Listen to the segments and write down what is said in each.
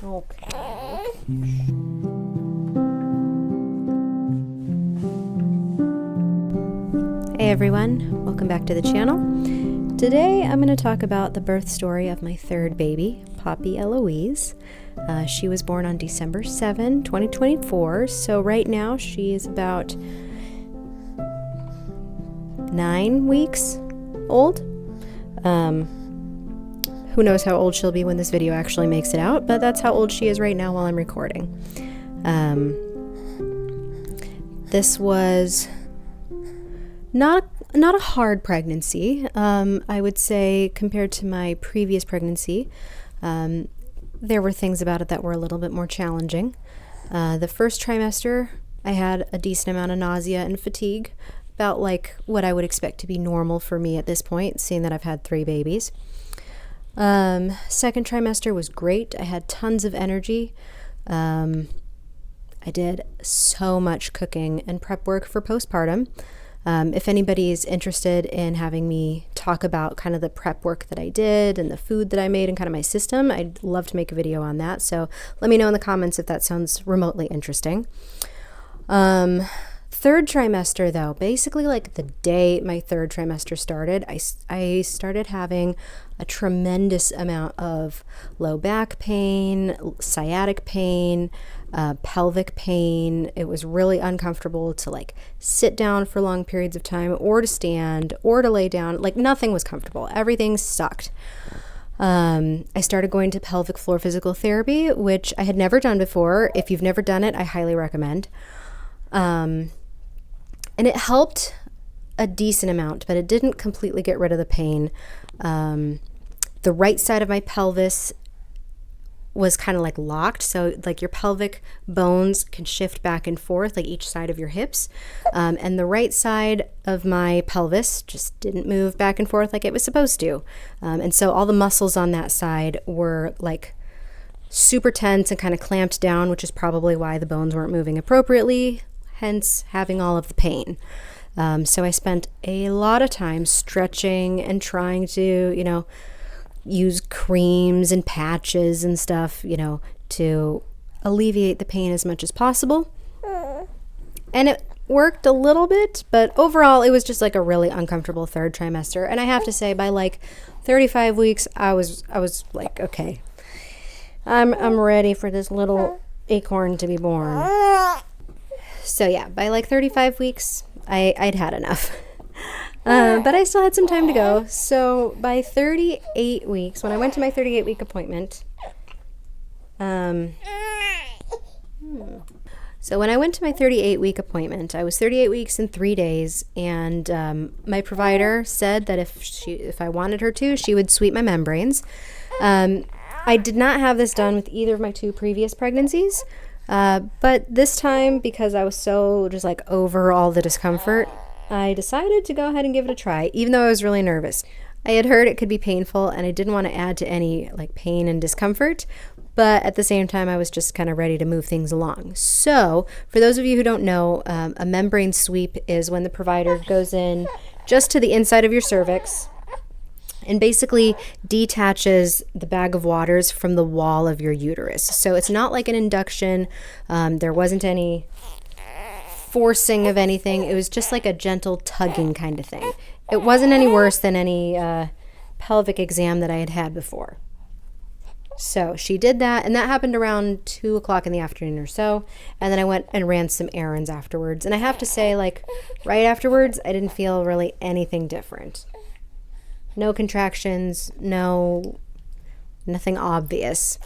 Okay. Hey everyone, welcome back to the channel. Today I'm going to talk about the birth story of my third baby, Poppy Eloise. She was born on December 7, 2024, so right now she is about 9 weeks old. Who knows how old she'll be when this video actually makes it out, but that's how old she is right now while I'm recording. This was not a hard pregnancy. I would say compared to my previous pregnancy, there were things about it that were a little bit more challenging. The first trimester, I had a decent amount of nausea and fatigue, about like what I would expect to be normal for me at this point, seeing that I've had 3 babies. Second trimester was great. I had tons of energy. I did so much cooking and prep work for postpartum. If anybody is interested in having me talk about kind of the prep work that I did and the food that I made and kind of my system, I'd love to make a video on that. So let me know in the comments if that sounds remotely interesting. Third trimester though, basically like the day my third trimester started, I started having a tremendous amount of low back pain, sciatic pain, pelvic pain. It was really uncomfortable to like sit down for long periods of time or to stand or to lay down. Like nothing was comfortable. Everything sucked. I started going to pelvic floor physical therapy, which I had never done before. If you've never done it, I highly recommend. And it helped a decent amount, but it didn't completely get rid of the pain. The right side of my pelvis was kind of like locked. So like your pelvic bones can shift back and forth, like each side of your hips. And the right side of my pelvis just didn't move back and forth like it was supposed to. And so all the muscles on that side were like super tense and kind of clamped down, which is probably why the bones weren't moving appropriately, hence having all of the pain. So I spent a lot of time stretching and trying to, use creams and patches and stuff, to alleviate the pain as much as possible. And it worked a little bit, but overall it was just like a really uncomfortable third trimester. And I have to say by like 35 weeks, I was like, okay, I'm ready for this little acorn to be born. So yeah, by like 35 weeks, I'd had enough. But I still had some time to go. So by 38 weeks, when I went to my 38-week appointment, so when I went to my 38-week appointment, I was 38 weeks and 3 days, and my provider said that if I wanted her to, she would sweep my membranes. I did not have this done with either of my 2 previous pregnancies. But this time, because I was so just like over all the discomfort, I decided to go ahead and give it a try, even though I was really nervous. I had heard it could be painful and I didn't want to add to any like pain and discomfort, but at the same time, I was just kind of ready to move things along. So for those of you who don't know, a membrane sweep is when the provider goes in just to the inside of your cervix and basically detaches the bag of waters from the wall of your uterus. So it's not like an induction. There wasn't any forcing of anything. It was just like a gentle tugging kind of thing. It wasn't any worse than any pelvic exam that I had had before. So she did that, and that happened around 2 o'clock in the afternoon or so. And then I went and ran some errands afterwards. And I have to say, like, right afterwards, I didn't feel really anything different. No contractions, nothing obvious.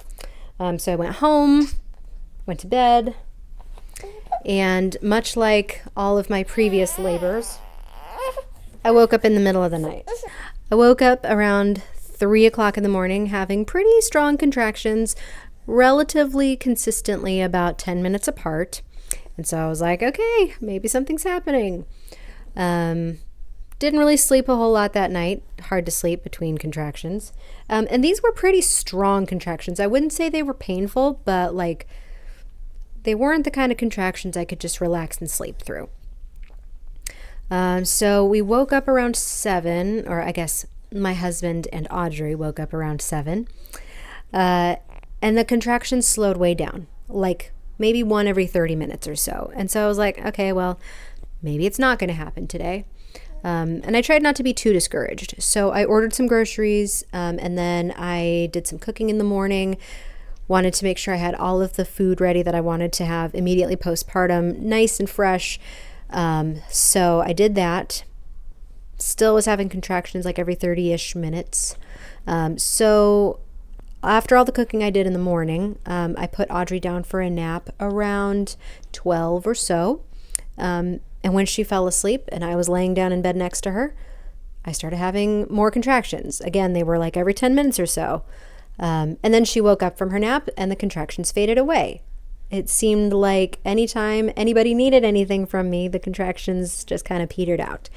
So I went home, went to bed, and much like all of my previous labors, I woke up in the middle of the night. I woke up around 3 o'clock in the morning having pretty strong contractions, relatively consistently about 10 minutes apart. And so I was like, okay, maybe something's happening. Didn't really sleep a whole lot that night. Hard to sleep between contractions. And these were pretty strong contractions. I wouldn't say they were painful, but like they weren't the kind of contractions I could just relax and sleep through. So we woke up around 7, or I guess my husband and Audrey woke up around 7. And the contractions slowed way down, like maybe one every 30 minutes or so. And so I was like, okay, well, maybe it's not going to happen today. And I tried not to be too discouraged. So I ordered some groceries, and then I did some cooking in the morning. Wanted to make sure I had all of the food ready that I wanted to have immediately postpartum, nice and fresh. So I did that. Still was having contractions like every 30-ish minutes. So after all the cooking I did in the morning, I put Audrey down for a nap around 12 or so. And when she fell asleep and I was laying down in bed next to her, I started having more contractions. Again, they were like every 10 minutes or so. And then she woke up from her nap and the contractions faded away. It seemed like anytime anybody needed anything from me, the contractions just kind of petered out.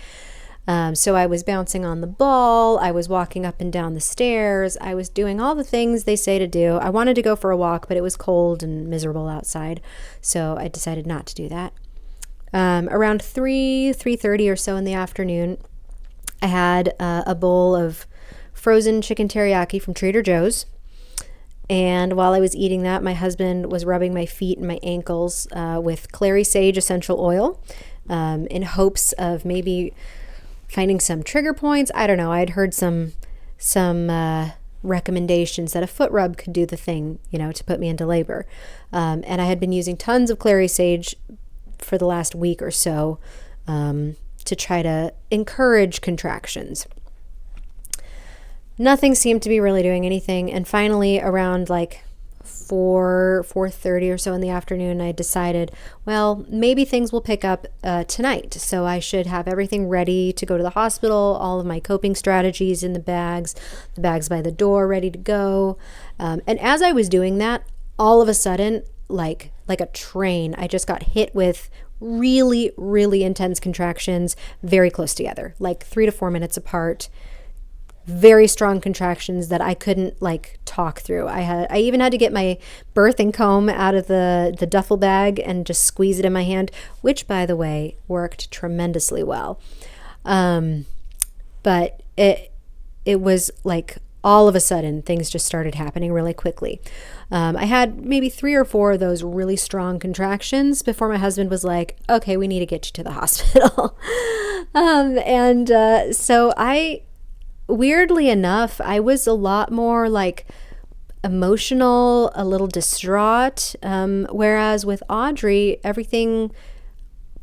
So I was bouncing on the ball. I was walking up and down the stairs. I was doing all the things they say to do. I wanted to go for a walk, but it was cold and miserable outside. So I decided not to do that. Around 3:30 or so in the afternoon, I had a bowl of frozen chicken teriyaki from Trader Joe's. And while I was eating that, my husband was rubbing my feet and my ankles with clary sage essential oil in hopes of maybe finding some trigger points. I don't know. I'd heard some recommendations that a foot rub could do the thing, to put me into labor. And I had been using tons of clary sage for the last week or so to try to encourage contractions. Nothing seemed to be really doing anything. And finally, around like 4:30 or so in the afternoon, I decided, well, maybe things will pick up tonight. So I should have everything ready to go to the hospital, all of my coping strategies in the bags by the door ready to go. And as I was doing that, all of a sudden, like a train, I just got hit with really, really intense contractions very close together, like 3 to 4 minutes apart. Very strong contractions that I couldn't talk through. I even had to get my birthing comb out of the duffel bag and just squeeze it in my hand, which, by the way, worked tremendously well. But it was like all of a sudden things just started happening really quickly. I had maybe 3 or 4 of those really strong contractions before my husband was like, okay, we need to get you to the hospital. So weirdly enough, I was a lot more emotional, a little distraught. Whereas with Audrey, everything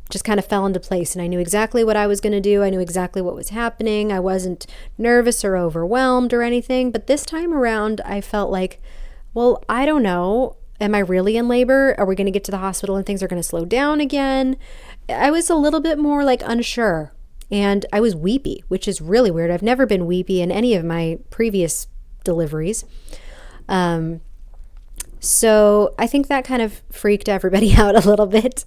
just kind of fell into place and I knew exactly what I was going to do. I knew exactly what was happening. I wasn't nervous or overwhelmed or anything. But this time around, I felt like, well, I don't know. Am I really in labor? Are we going to get to the hospital and things are going to slow down again? I was a little bit more unsure. And I was weepy, which is really weird. I've never been weepy in any of my previous deliveries. So I think that kind of freaked everybody out a little bit.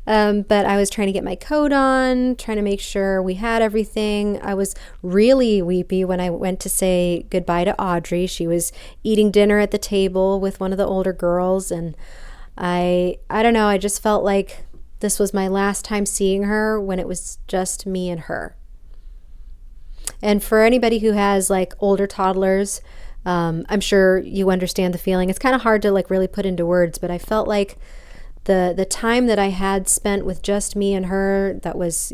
But I was trying to get my coat on, trying to make sure we had everything. I was really weepy when I went to say goodbye to Audrey. She was eating dinner at the table with one of the older girls. And I don't know, I just felt like this was my last time seeing her when it was just me and her. And for anybody who has older toddlers, I'm sure you understand the feeling. It's kind of hard to really put into words, but I felt like the time that I had spent with just me and her that was,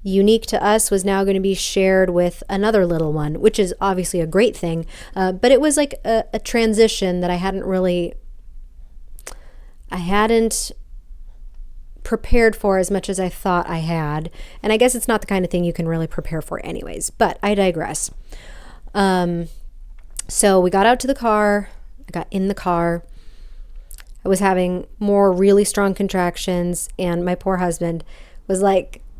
unique to us was now going to be shared with another little one, which is obviously a great thing. But it was like a transition that I hadn't prepared for as much as I thought I had. And I guess it's not the kind of thing you can really prepare for anyways, but I digress. So we got out to the car. I got in the car. I was having more really strong contractions and my poor husband was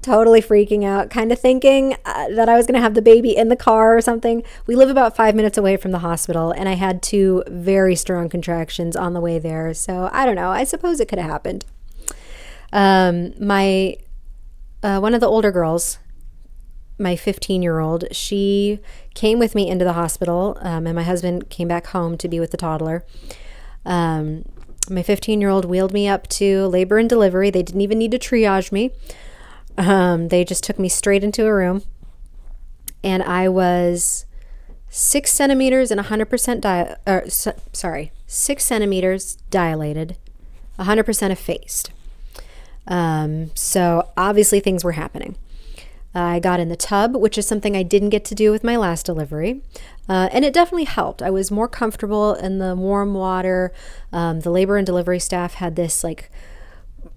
totally freaking out, kind of thinking that I was going to have the baby in the car or something. We live about 5 minutes away from the hospital and I had 2 very strong contractions on the way there. So I don't know. I suppose it could have happened. One of the older girls, my 15-year-old, she came with me into the hospital, and my husband came back home to be with the toddler. My 15-year-old wheeled me up to labor and delivery. They didn't even need to triage me. They just took me straight into a room, and I was 6 centimeters and 100% 6 centimeters dilated, 100% effaced. So obviously things were happening. I got in the tub, which is something I didn't get to do with my last delivery. And it definitely helped. I was more comfortable in the warm water. The labor and delivery staff had this like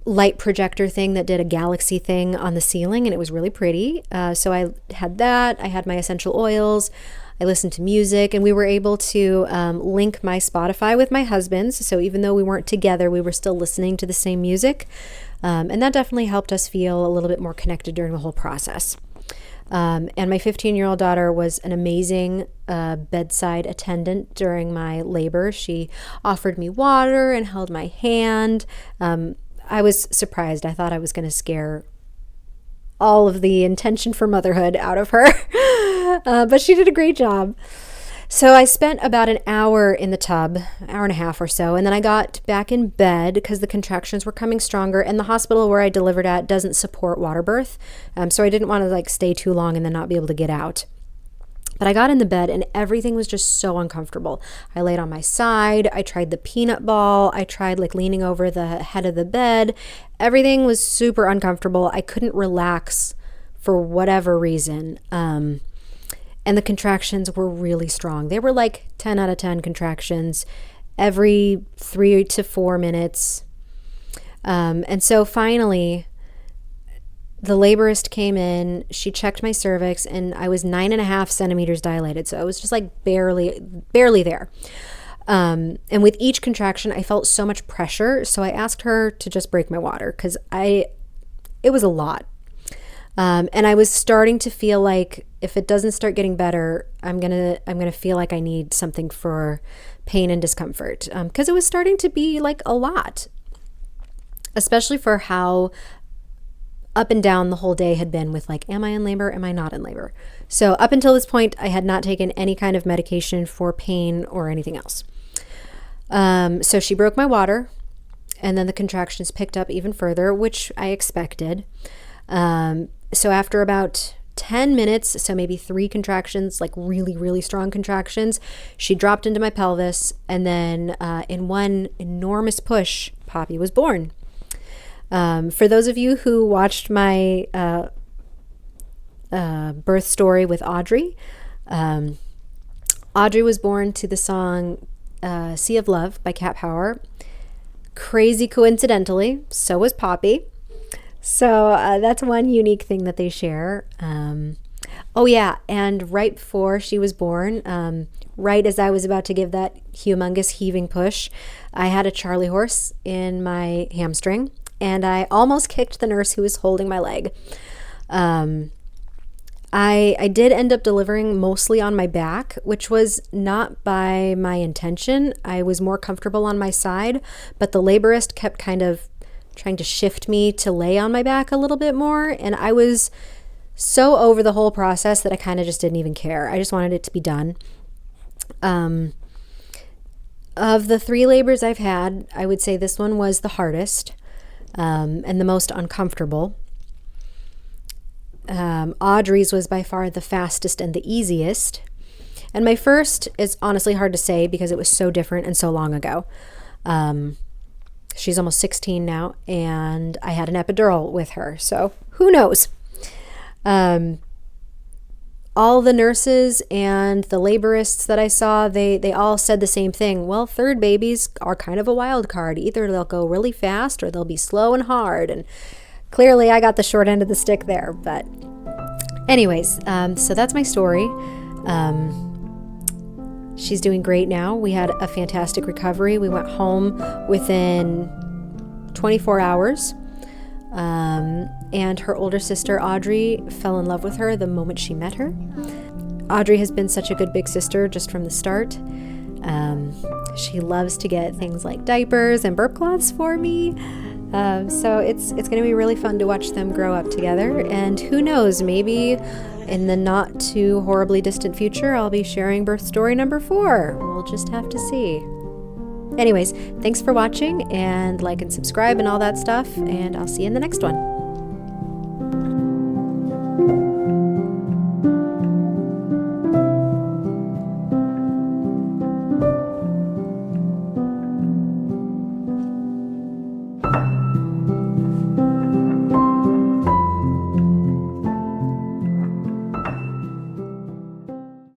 light projector thing that did a galaxy thing on the ceiling, and it was really pretty. So I had that. I had my essential oils. I listened to music, and we were able to link my Spotify with my husband's. So even though we weren't together, we were still listening to the same music. And that definitely helped us feel a little bit more connected during the whole process. And my 15-year-old daughter was an amazing bedside attendant during my labor. She offered me water and held my hand. I was surprised. I thought I was going to scare all of the intention for motherhood out of her. But she did a great job. So I spent about an hour in the tub, hour and a half or so, and then I got back in bed because the contractions were coming stronger, and the hospital where I delivered at doesn't support water birth. So I didn't want to like stay too long and then not be able to get out. But I got in the bed and everything was just so uncomfortable. I laid on my side. I tried the peanut ball. I tried like leaning over the head of the bed. Everything was super uncomfortable. I couldn't relax for whatever reason. And the contractions were really strong. They were like 10 out of 10 contractions every 3 to 4 minutes. And so finally, the laborist came in, she checked my cervix, and I was 9.5 centimeters dilated. So I was just like barely there. And with each contraction, I felt so much pressure. So I asked her to just break my water because it was a lot. And I was starting to feel like if it doesn't start getting better, I'm gonna feel like I need something for pain and discomfort, because it was starting to be like a lot, especially for how up and down the whole day had been with like, am I in labor? Am I not in labor? So up until this point, I had not taken any kind of medication for pain or anything else. So she broke my water, and then the contractions picked up even further, which I expected. So after about 10 minutes, so maybe 3 contractions, like really, really strong contractions, she dropped into my pelvis, and then in one enormous push, Poppy was born. For those of you who watched my birth story with Audrey, Audrey was born to the song Sea of Love by Cat Power. Crazy coincidentally, so was Poppy. So that's one unique thing that they share. Oh yeah, and right before she was born, right as I was about to give that humongous heaving push, I had a Charlie horse in my hamstring, and I almost kicked the nurse who was holding my leg. I did end up delivering mostly on my back, which was not by my intention. I was more comfortable on my side, but the laborist kept kind of trying to shift me to lay on my back a little bit more. And I was so over the whole process that I kind of just didn't even care. I just wanted it to be done. Of the 3 labors I've had, I would say this one was the hardest and the most uncomfortable. Audrey's was by far the fastest and the easiest. And my first is honestly hard to say because it was so different and so long ago. She's almost 16 now, and I had an epidural with her, so who knows? All the nurses and the laborists that I saw, they all said the same thing. Well, third babies are kind of a wild card. Either they'll go really fast or they'll be slow and hard, and clearly I got the short end of the stick there. But anyways, so that's my story. She's doing great now. We had a fantastic recovery. We went home within 24 hours. And her older sister, Audrey, fell in love with her the moment she met her. Audrey has been such a good big sister just from the start. She loves to get things like diapers and burp cloths for me. So it's going to be really fun to watch them grow up together. And who knows, maybe in the not too horribly distant future, I'll be sharing birth story number 4. We'll just have to see. Anyways, thanks for watching, and like and subscribe and all that stuff, and I'll see you in the next one.